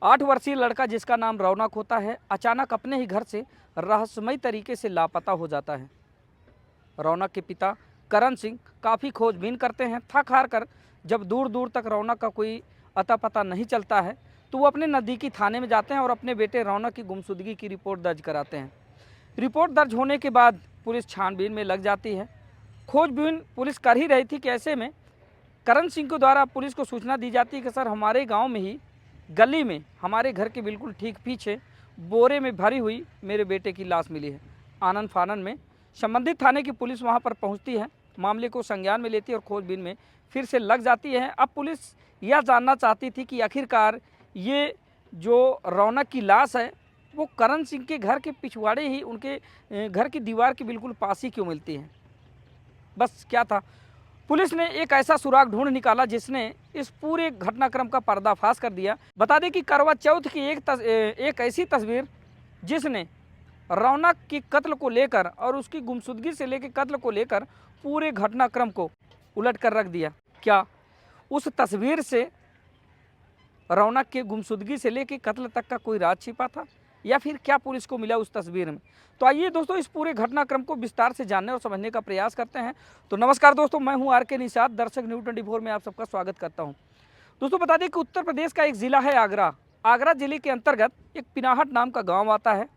8 वर्षीय लड़का जिसका नाम रौनक होता है, अचानक अपने ही घर से रहस्यमयी तरीके से लापता हो जाता है। रौनक के पिता करण सिंह काफ़ी खोजबीन करते हैं। थक हार कर जब दूर दूर तक रौनक का कोई अता पता नहीं चलता है तो वो अपने नज़दीकी थाने में जाते हैं और अपने बेटे रौनक की गुमशुदगी की रिपोर्ट दर्ज कराते हैं। रिपोर्ट दर्ज होने के बाद पुलिस छानबीन में लग जाती है। खोजबीन पुलिस कर ही रही थी कि ऐसे में करण सिंह के द्वारा पुलिस को सूचना दी जाती है कि सर, हमारे गांव में ही गली में हमारे घर के बिल्कुल ठीक पीछे बोरे में भरी हुई मेरे बेटे की लाश मिली है। आनन फानन में संबंधित थाने की पुलिस वहां पर पहुंचती है, मामले को संज्ञान में लेती है और खोजबीन में फिर से लग जाती है। अब पुलिस यह जानना चाहती थी कि आखिरकार ये जो रौनक की लाश है वो करण सिंह के घर के पिछवाड़े ही उनके घर की दीवार के बिल्कुल पास ही क्यों मिलती है। बस क्या था, पुलिस ने एक ऐसा सुराग ढूंढ निकाला जिसने इस पूरे घटनाक्रम का पर्दाफाश कर दिया। बता दें कि करवा चौथ की एक ऐसी तस्वीर जिसने रौनक की कत्ल को लेकर और उसकी गुमशुदगी से लेकर कत्ल को लेकर पूरे घटनाक्रम को उलट कर रख दिया। क्या उस तस्वीर से रौनक के गुमशुदगी से लेकर कत्ल तक का कोई राज छिपा था या फिर क्या पुलिस को मिला उस तस्वीर में? तो आइए दोस्तों, इस पूरे घटनाक्रम को विस्तार से जानने और समझने का प्रयास करते हैं। तो नमस्कार दोस्तों, मैं हूं आर.के. निषाद, दर्शक न्यूज़ 24 में आप सबका स्वागत करता हूं। दोस्तों बता दें कि उत्तर प्रदेश का एक ज़िला है आगरा। आगरा जिले के अंतर्गत एक पिनाहट नाम का गाँव आता है।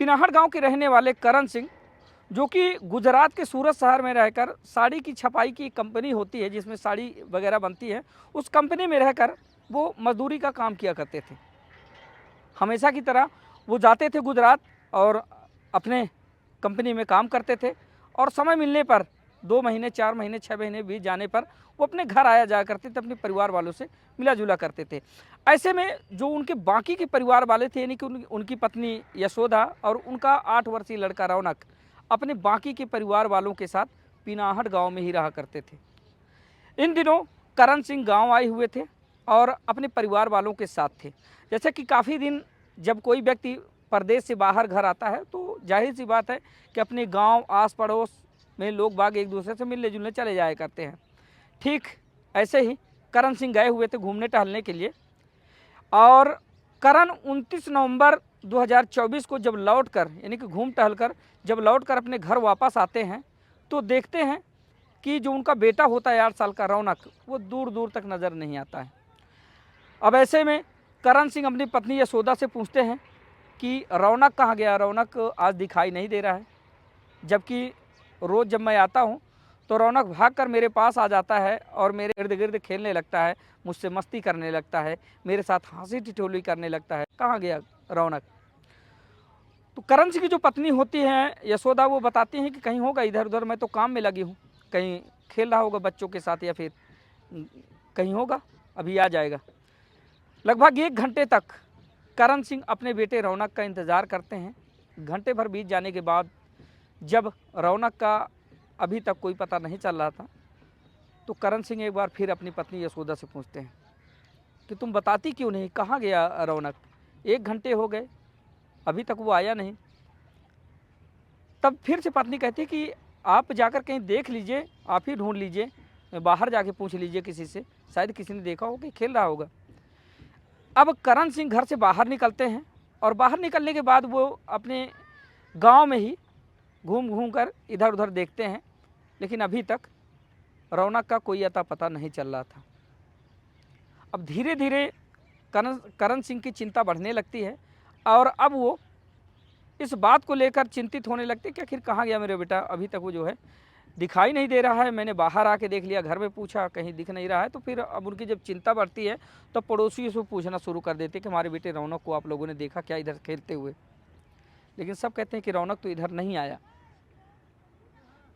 पिनाहट गाँव के रहने वाले करण सिंह, जो कि गुजरात के सूरत शहर में रहकर साड़ी की छपाई की कंपनी होती है जिसमें साड़ी वगैरह बनती है, उस कंपनी में रहकर वो मजदूरी का काम किया करते थे। हमेशा की तरह वो जाते थे गुजरात और अपने कंपनी में काम करते थे और समय मिलने पर 2 महीने, 4 महीने, 6 महीने बीत जाने पर वो अपने घर आया जाया करते थे, अपने परिवार वालों से मिला जुला करते थे। ऐसे में जो उनके बाकी के परिवार वाले थे, यानी कि उनकी पत्नी यशोदा और उनका 8 वर्षीय लड़का रौनक अपने बाकी के परिवार वालों के साथ पिनाहट गाँव में ही रहा करते थे। इन दिनों करण सिंह गाँव आए हुए थे और अपने परिवार वालों के साथ थे। जैसे कि काफ़ी दिन जब कोई व्यक्ति परदेश से बाहर घर आता है तो जाहिर सी बात है कि अपने गांव आस पड़ोस में लोग बाग एक दूसरे से मिलने जुलने चले जाया करते हैं। ठीक ऐसे ही करण सिंह गए हुए थे घूमने टहलने के लिए और करण 29 नवंबर 2024 को जब लौटकर, यानी कि घूम टहल कर जब लौटकर अपने घर वापस आते हैं तो देखते हैं कि जो उनका बेटा होता है 8 साल का रौनक, वो दूर दूर तक नज़र नहीं आता है। अब ऐसे में करण सिंह अपनी पत्नी यशोदा से पूछते हैं कि रौनक कहाँ गया, रौनक आज दिखाई नहीं दे रहा है। जबकि रोज़ जब मैं आता हूँ तो रौनक भागकर मेरे पास आ जाता है और मेरे इर्द गिर्द खेलने लगता है, मुझसे मस्ती करने लगता है, मेरे साथ हंसी ठिठोली करने लगता है। कहाँ गया रौनक? तो करण सिंह की जो पत्नी होती हैं यशोदा, वो बताती हैं कि कहीं होगा इधर उधर, मैं तो काम में लगी हूँ, कहीं खेल रहा होगा बच्चों के साथ या फिर कहीं होगा, अभी आ जाएगा। लगभग 1 घंटे तक करण सिंह अपने बेटे रौनक का इंतज़ार करते हैं। घंटे भर बीत जाने के बाद जब रौनक का अभी तक कोई पता नहीं चल रहा था तो करण सिंह एक बार फिर अपनी पत्नी यशोदा से पूछते हैं कि तुम बताती क्यों नहीं, कहाँ गया रौनक? 1 घंटे हो गए, अभी तक वो आया नहीं। तब फिर से पत्नी कहती कि आप जाकर कहीं देख लीजिए, आप ही ढूंढ लीजिए, बाहर जाके पूछ लीजिए किसी से, शायद किसी ने देखा होगा कि खेल रहा होगा। अब करण सिंह घर से बाहर निकलते हैं और बाहर निकलने के बाद वो अपने गांव में ही घूम घूम कर इधर उधर देखते हैं, लेकिन अभी तक रौनक का कोई अता पता नहीं चल रहा था। अब धीरे धीरे करण सिंह की चिंता बढ़ने लगती है और अब वो इस बात को लेकर चिंतित होने लगते कि आखिर कहाँ गया मेरा बेटा, अभी तक वो जो है दिखाई नहीं दे रहा है। मैंने बाहर आके देख लिया, घर में पूछा, कहीं दिख नहीं रहा है। तो फिर अब उनकी जब चिंता बढ़ती है तो पड़ोसियों से पूछना शुरू कर देते कि हमारे बेटे रौनक को आप लोगों ने देखा क्या इधर खेलते हुए? लेकिन सब कहते हैं कि रौनक तो इधर नहीं आया।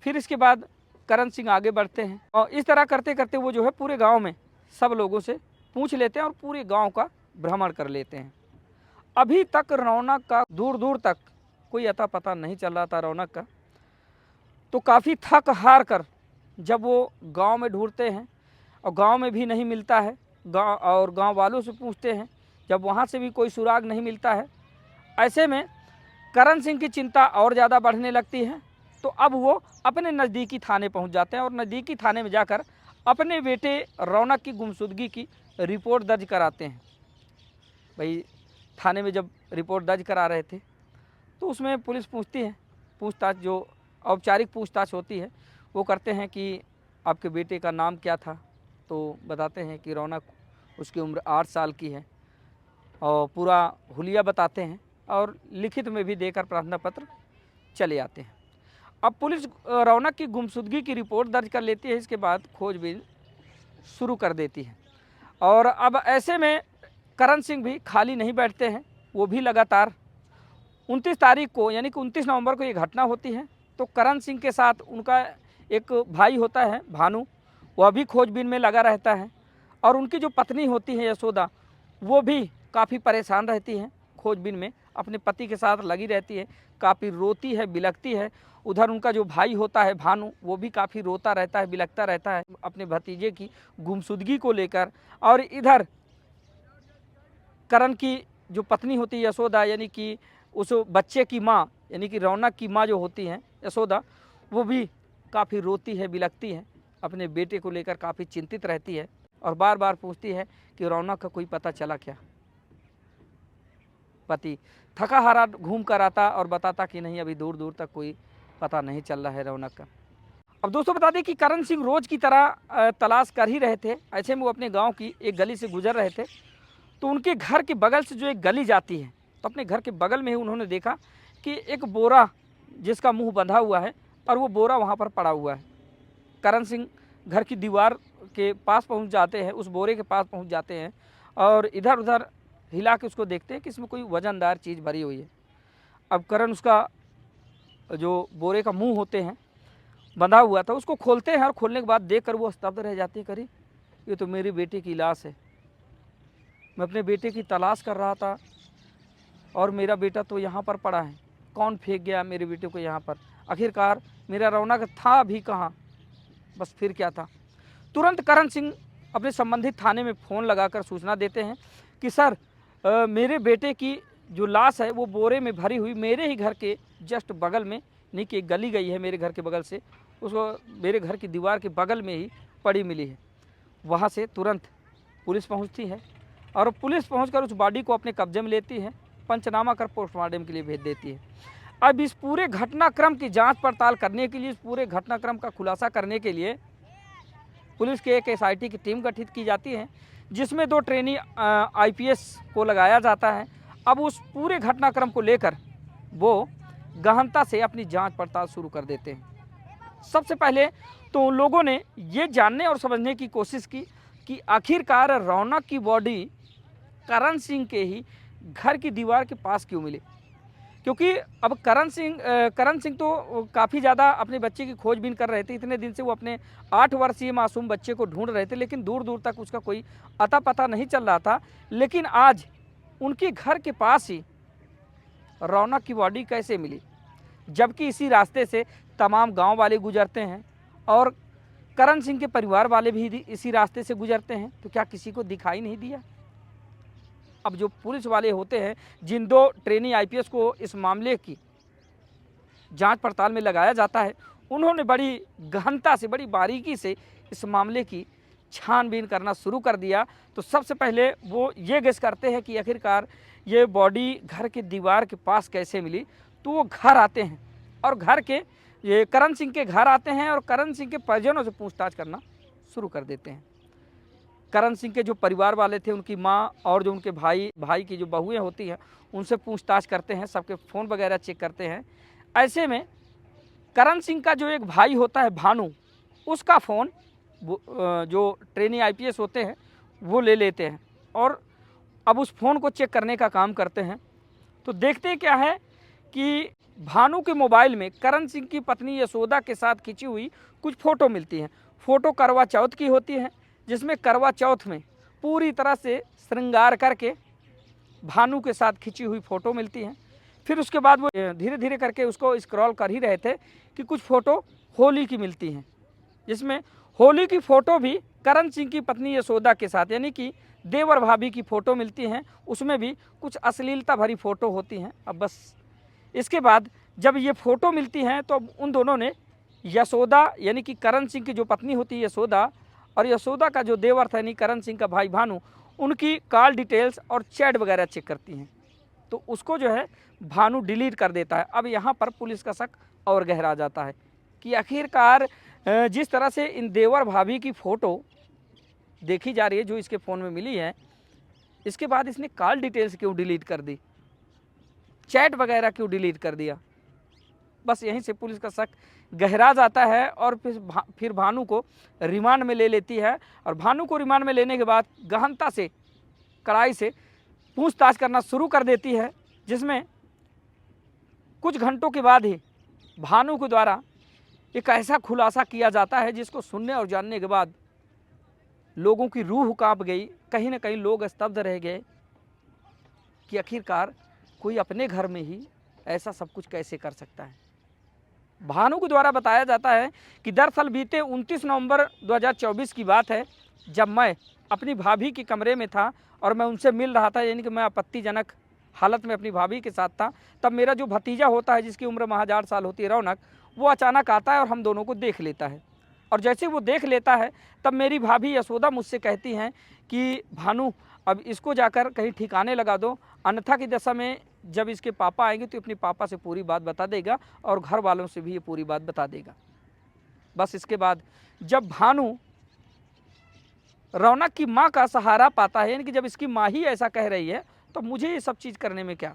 फिर इसके बाद करण सिंह आगे बढ़ते हैं और इस तरह करते करते वो जो है पूरे गाँव में सब लोगों से पूछ लेते हैं और पूरे गाँव का भ्रमण कर लेते हैं। अभी तक रौनक का दूर दूर तक कोई अता पता नहीं चल रहा था रौनक का। तो काफ़ी थक हार कर जब वो गांव में ढूंढते हैं और गांव में भी नहीं मिलता है, गांव वालों से पूछते हैं, जब वहां से भी कोई सुराग नहीं मिलता है, ऐसे में करण सिंह की चिंता और ज़्यादा बढ़ने लगती है। तो अब वो अपने नज़दीकी थाने पहुंच जाते हैं और नज़दीकी थाने में जाकर अपने बेटे रौनक की गुमशुदगी की रिपोर्ट दर्ज कराते हैं। भाई थाने में जब रिपोर्ट दर्ज करा रहे थे तो उसमें पुलिस पूछती है, पूछताछ जो औपचारिक पूछताछ होती है वो करते हैं कि आपके बेटे का नाम क्या था, तो बताते हैं कि रौनक, उसकी उम्र 8 साल की है और पूरा हुलिया बताते हैं और लिखित में भी देकर प्रार्थना पत्र चले आते हैं। अब पुलिस रौनक की गुमशुदगी की रिपोर्ट दर्ज कर लेती है, इसके बाद खोजबीन शुरू कर देती है। और अब ऐसे में करण सिंह भी खाली नहीं बैठते हैं, वो भी लगातार 29 तारीख को यानी कि 29 नवंबर को ये घटना होती है। तो करण सिंह के साथ उनका एक भाई होता है भानु, वह भी खोजबीन में लगा रहता है और उनकी जो पत्नी होती है यशोदा, वो भी काफ़ी परेशान रहती है खोजबीन में, अपने पति के साथ लगी रहती है, काफ़ी रोती है, बिलखती है। उधर उनका जो भाई होता है भानु, वो भी काफ़ी रोता रहता है, बिलखता रहता है अपने भतीजे की गुमशुदगी को लेकर। और इधर करण की जो पत्नी होती है यशोदा, यानी कि उस बच्चे की माँ यानी कि रौनक की माँ जो होती हैं यशोदा, वो भी काफ़ी रोती है, बिलखती है, अपने बेटे को लेकर काफ़ी चिंतित रहती है और बार बार पूछती है कि रौनक का कोई पता चला क्या। पति थका हारा घूम कर आता और बताता कि नहीं, अभी दूर दूर तक कोई पता नहीं चल रहा है रौनक का। अब दोस्तों बता दें कि करण सिंह रोज़ की तरह तलाश कर ही रहे थे। ऐसे में वो अपने गांव की एक गली से गुजर रहे थे, तो उनके घर के बगल से जो एक गली जाती है, तो अपने घर के बगल में ही उन्होंने देखा कि एक बोरा जिसका मुंह बंधा हुआ है और वो बोरा वहाँ पर पड़ा हुआ है। करण सिंह घर की दीवार के पास पहुँच जाते हैं, उस बोरे के पास पहुँच जाते हैं और इधर उधर हिला के उसको देखते हैं कि इसमें कोई वजनदार चीज़ भरी हुई है। अब करण उसका जो बोरे का मुंह होते हैं बंधा हुआ था, उसको खोलते हैं और खोलने के बाद देखकर वो स्तब्ध रह जाते हैं। करी, ये तो मेरे बेटे की लाश है, मैं अपने बेटे की तलाश कर रहा था और मेरा बेटा तो यहाँ पर पड़ा है, कौन फेंक गया मेरे बेटे को यहाँ पर, आखिरकार मेरा रौनक था भी कहाँ, बस फिर क्या था। तुरंत करण सिंह अपने संबंधित थाने में फ़ोन लगाकर सूचना देते हैं कि सर मेरे बेटे की जो लाश है वो बोरे में भरी हुई मेरे ही घर के जस्ट बगल में, नहीं कि एक गली गई है मेरे घर के बगल से, उसको मेरे घर की दीवार के बगल में ही पड़ी मिली है। वहाँ से तुरंत पुलिस पहुँचती है और पुलिस पहुंचकर उस बॉडी को अपने कब्जे में लेती है, पंचनामा कर पोस्टमार्टम के लिए भेज देती है। अब इस पूरे घटनाक्रम की जांच पड़ताल करने के लिए, इस पूरे घटनाक्रम का खुलासा करने के लिए पुलिस की एक SIT की टीम गठित की जाती है, जिसमें 2 ट्रेनी IPS को लगाया जाता है। अब उस पूरे घटनाक्रम को लेकर वो गहनता से अपनी जांच पड़ताल शुरू कर देते हैं। सबसे पहले तो उन लोगों ने ये जानने और समझने की कोशिश की कि आखिरकार रौनक की बॉडी करण सिंह के ही घर की दीवार के पास क्यों मिली, क्योंकि अब करण सिंह तो काफ़ी ज़्यादा अपने बच्चे की खोजबीन कर रहे थे। इतने दिन से वो अपने 8 वर्षीय मासूम बच्चे को ढूंढ रहे थे, लेकिन दूर दूर तक उसका कोई अता पता नहीं चल रहा था। लेकिन आज उनके घर के पास ही रौनक की बॉडी कैसे मिली, जबकि इसी रास्ते से तमाम गांव वाले गुजरते हैं और करण सिंह के परिवार वाले भी इसी रास्ते से गुजरते हैं, तो क्या किसी को दिखाई नहीं दिया। अब जो पुलिस वाले होते हैं, जिन 2 ट्रेनी IPS को इस मामले की जांच पड़ताल में लगाया जाता है, उन्होंने बड़ी गहनता से, बड़ी बारीकी से इस मामले की छानबीन करना शुरू कर दिया। तो सबसे पहले वो ये गेस करते हैं कि आखिरकार ये बॉडी घर के दीवार के पास कैसे मिली। तो वो घर आते हैं और घर के ये करण सिंह के घर आते हैं और करण सिंह के परिजनों से पूछताछ करना शुरू कर देते हैं। करण सिंह के जो परिवार वाले थे, उनकी माँ और जो उनके भाई की जो बहुएं होती हैं, उनसे पूछताछ करते हैं, सबके फ़ोन वगैरह चेक करते हैं। ऐसे में करण सिंह का जो एक भाई होता है भानु, उसका फ़ोन जो ट्रेनी IPS होते हैं वो ले लेते हैं और अब उस फ़ोन को चेक करने का काम करते हैं। तो देखते क्या है कि भानु के मोबाइल में करण सिंह की पत्नी यशोदा के साथ खिंची हुई कुछ फ़ोटो मिलती हैं। फ़ोटो करवा चौथ की होती है, जिसमें करवा चौथ में पूरी तरह से श्रृंगार करके भानु के साथ खिंची हुई फ़ोटो मिलती हैं। फिर उसके बाद वो धीरे धीरे करके उसको स्क्रॉल कर ही रहे थे कि कुछ फ़ोटो होली की मिलती हैं, जिसमें होली की फ़ोटो भी करण सिंह की पत्नी यशोदा के साथ, यानी कि देवर भाभी की फ़ोटो मिलती हैं। उसमें भी कुछ अश्लीलता भरी फ़ोटो होती हैं। अब बस इसके बाद जब ये फ़ोटो मिलती हैं तो उन दोनों ने यशोदा यानी कि करण सिंह की जो पत्नी होती है यशोदा और यशोदा का जो देवर था यानी करण सिंह का भाई भानु, उनकी कॉल डिटेल्स और चैट वगैरह चेक करती हैं। तो उसको जो है भानु डिलीट कर देता है। अब यहाँ पर पुलिस का शक और गहरा जाता है कि आखिरकार जिस तरह से इन देवर भाभी की फ़ोटो देखी जा रही है जो इसके फ़ोन में मिली है, इसके बाद इसने कॉल डिटेल्स क्यों डिलीट कर दी, चैट वगैरह क्यों डिलीट कर दिया। बस यहीं से पुलिस का शक गहरा जाता है और फिर भानु को रिमांड में ले लेती है। और भानु को रिमांड में लेने के बाद गहनता से कड़ाई से पूछताछ करना शुरू कर देती है, जिसमें कुछ घंटों के बाद ही भानु के द्वारा एक ऐसा खुलासा किया जाता है जिसको सुनने और जानने के बाद लोगों की रूह कांप गई। कहीं ना कहीं लोग स्तब्ध रह गए कि आखिरकार कोई अपने घर में ही ऐसा सब कुछ कैसे कर सकता है। भानु के द्वारा बताया जाता है कि दरअसल बीते 29 नवंबर 2024 की बात है, जब मैं अपनी भाभी के कमरे में था और मैं उनसे मिल रहा था, यानी कि मैं आपत्तिजनक हालत में अपनी भाभी के साथ था। तब मेरा जो भतीजा होता है जिसकी उम्र महज 8 साल होती है, रौनक, वो अचानक आता है और हम दोनों को देख लेता है। और जैसे वो देख लेता है तब मेरी भाभी यशोदा मुझसे कहती हैं कि भानु अब इसको जाकर कहीं ठिकाने लगा दो, अन्यथा की दशा में जब इसके पापा आएंगे तो अपने पापा से पूरी बात बता देगा और घर वालों से भी ये पूरी बात बता देगा। बस इसके बाद जब भानु रौनक की माँ का सहारा पाता है, यानी कि जब इसकी माँ ही ऐसा कह रही है तो मुझे ये सब चीज़ करने में क्या,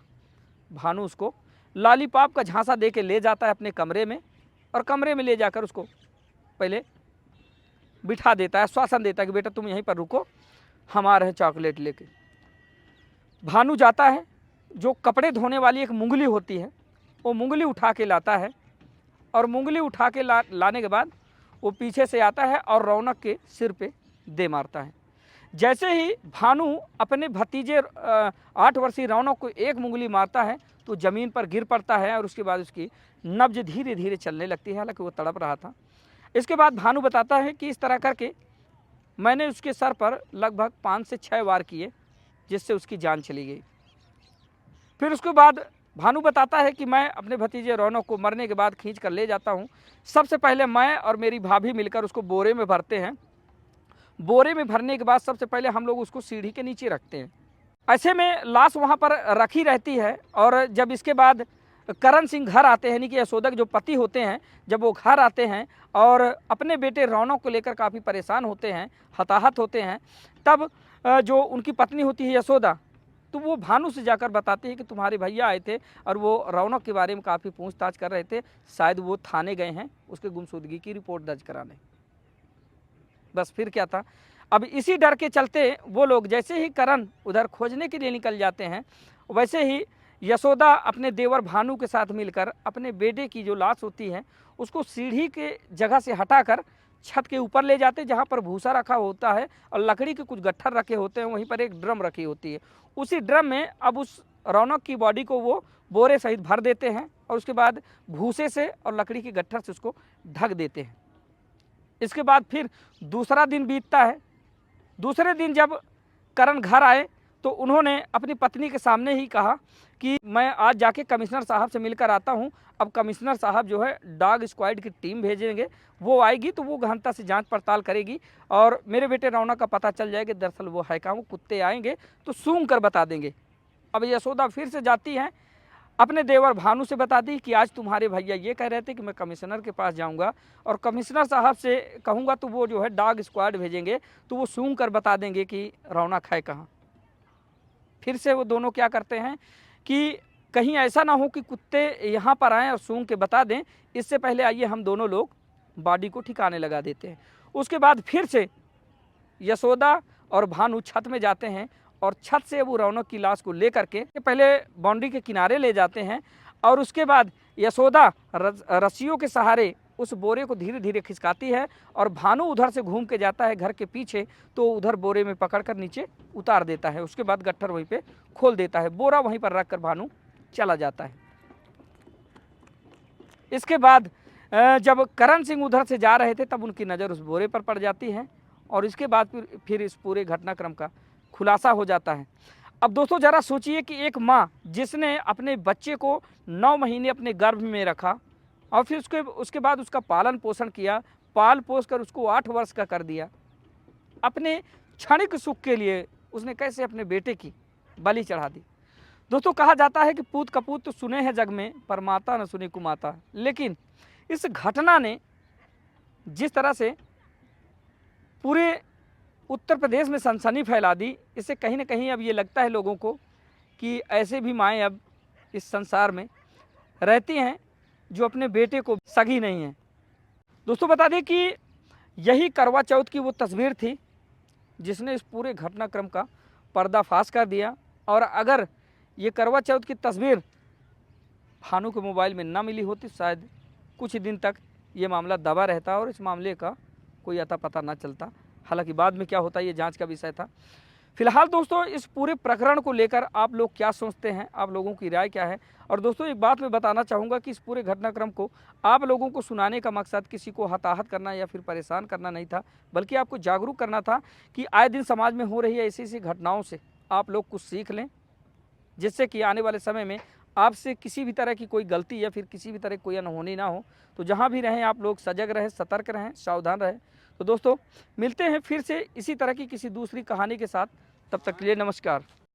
भानु उसको लॉलीपॉप का झांसा दे के ले जाता है अपने कमरे में और कमरे में ले जाकर उसको पहले बिठा देता है, आश्वासन देता है कि बेटा तुम यहीं पर रुको, हम आ रहे हैं चॉकलेट लेके। भानु जाता है, जो कपड़े धोने वाली एक मुंगली होती है वो मुंगली उठा के लाता है और मुंगली उठा के लाने के बाद वो पीछे से आता है और रौनक के सिर पे दे मारता है। जैसे ही भानु अपने भतीजे 8 वर्षीय रौनक को एक मुंगली मारता है तो ज़मीन पर गिर पड़ता है और उसके बाद उसकी नब्ज धीरे धीरे चलने लगती है, हालांकि वो तड़प रहा था। इसके बाद भानु बताता है कि इस तरह करके मैंने उसके सर पर लगभग 5 से 6 वार किए, जिससे उसकी जान चली गई। फिर उसके बाद भानु बताता है कि मैं अपने भतीजे रौनक को मरने के बाद खींच कर ले जाता हूँ। सबसे पहले मैं और मेरी भाभी मिलकर उसको बोरे में भरते हैं। बोरे में भरने के बाद सबसे पहले हम लोग उसको सीढ़ी के नीचे रखते हैं। ऐसे में लाश वहाँ पर रखी रहती है और जब इसके बाद करण सिंह घर आते हैं, यानी कि यशोदा के जो पति होते हैं, जब वो घर आते हैं और अपने बेटे रौनक को लेकर काफ़ी परेशान होते हैं, हताहत होते हैं, तब जो उनकी पत्नी होती है यशोदा, तो वो भानु से जाकर बताती है कि तुम्हारे भैया आए थे और वो रौनक के बारे में काफ़ी पूछताछ कर रहे थे, शायद वो थाने गए हैं उसके गुमशुदगी की रिपोर्ट दर्ज कराने। बस फिर क्या था, अब इसी डर के चलते वो लोग जैसे ही करण उधर खोजने के लिए निकल जाते हैं, वैसे ही यशोदा अपने देवर भानु के साथ मिलकर अपने बेटे की जो लाश होती है उसको सीढ़ी के जगह से हटाकर छत के ऊपर ले जाते, जहाँ पर भूसा रखा होता है और लकड़ी के कुछ गट्ठर रखे होते हैं, वहीं पर एक ड्रम रखी होती है। उसी ड्रम में अब उस रौनक की बॉडी को वो बोरे सहित भर देते हैं और उसके बाद भूसे से और लकड़ी के गट्ठर से उसको ढक देते हैं। इसके बाद फिर दूसरा दिन बीतता है। दूसरे दिन जब करण घर आए तो उन्होंने अपनी पत्नी के सामने ही कहा कि मैं आज जाके कमिश्नर साहब से मिलकर आता हूं। अब कमिश्नर साहब जो है डॉग स्क्वाड की टीम भेजेंगे, वो आएगी तो वो गहनता से जांच पड़ताल करेगी और मेरे बेटे रौनक का पता चल जाएगा दरअसल वो है कहाँ। वो कुत्ते आएंगे तो सूंघ कर बता देंगे। अब यशोदा फिर से जाती हैं, अपने देवर भानु से बताती कि आज तुम्हारे भैया ये कह रहे थे कि मैं कमिश्नर के पास जाऊंगा और कमिश्नर साहब से कहूँगा तो वो जो है डॉग स्क्वाड भेजेंगे तो वो सूंघ कर बता देंगे कि रौनक है कहाँ। फिर से वो दोनों क्या करते हैं कि कहीं ऐसा ना हो कि कुत्ते यहाँ पर आएँ और सूंघ के बता दें, इससे पहले आइए हम दोनों लोग बॉडी को ठिकाने लगा देते हैं। उसके बाद फिर से यशोदा और भानु छत में जाते हैं और छत से वो रौनक की लाश को लेकर के पहले बाउंड्री के किनारे ले जाते हैं और उसके बाद यशोदा रस्सियों के सहारे उस बोरे को धीरे धीरे खिसकाती है और भानु उधर से घूम के जाता है घर के पीछे, तो उधर बोरे में पकड़कर नीचे उतार देता है। उसके बाद गट्ठर वहीं पे खोल देता है, बोरा वहीं पर रखकर भानु चला जाता है। इसके बाद जब करण सिंह उधर से जा रहे थे तब उनकी नज़र उस बोरे पर पड़ जाती है और इसके बाद फिर इस पूरे घटनाक्रम का खुलासा हो जाता है। अब दोस्तों ज़रा सोचिए कि एक माँ जिसने अपने बच्चे को 9 महीने अपने गर्भ में रखा और फिर उसके बाद उसका पालन पोषण किया, पाल पोस कर उसको 8 वर्ष का कर दिया, अपने क्षणिक सुख के लिए उसने कैसे अपने बेटे की बलि चढ़ा दी। दोस्तों कहा जाता है कि पूत कपूत तो सुने हैं जग में, पर माता न सुनी कुमाता। लेकिन इस घटना ने जिस तरह से पूरे उत्तर प्रदेश में सनसनी फैला दी, इससे कहीं ना कहीं अब ये लगता है लोगों को कि ऐसे भी माएँ अब इस संसार में रहती हैं जो अपने बेटे को सगी नहीं हैं। दोस्तों बता दें कि यही करवा चौथ की वो तस्वीर थी जिसने इस पूरे घटनाक्रम का पर्दाफाश कर दिया। और अगर ये करवा चौथ की तस्वीर भानु के मोबाइल में ना मिली होती, शायद कुछ दिन तक ये मामला दबा रहता और इस मामले का कोई अता पता ना चलता। हालांकि बाद में क्या होता ये जांच का विषय था। फिलहाल दोस्तों इस पूरे प्रकरण को लेकर आप लोग क्या सोचते हैं, आप लोगों की राय क्या है। और दोस्तों एक बात मैं बताना चाहूँगा कि इस पूरे घटनाक्रम को आप लोगों को सुनाने का मकसद किसी को हताहत करना या फिर परेशान करना नहीं था, बल्कि आपको जागरूक करना था कि आए दिन समाज में हो रही ऐसी ऐसी घटनाओं से आप लोग कुछ सीख लें, जिससे कि आने वाले समय में आपसे किसी भी तरह की कोई गलती या फिर किसी भी तरह की कोई अनहोनी ना हो। तो जहाँ भी रहें आप लोग सजग रहें, सतर्क रहें, सावधान रहें। तो दोस्तों मिलते हैं फिर से इसी तरह की किसी दूसरी कहानी के साथ, तब तक के लिए नमस्कार।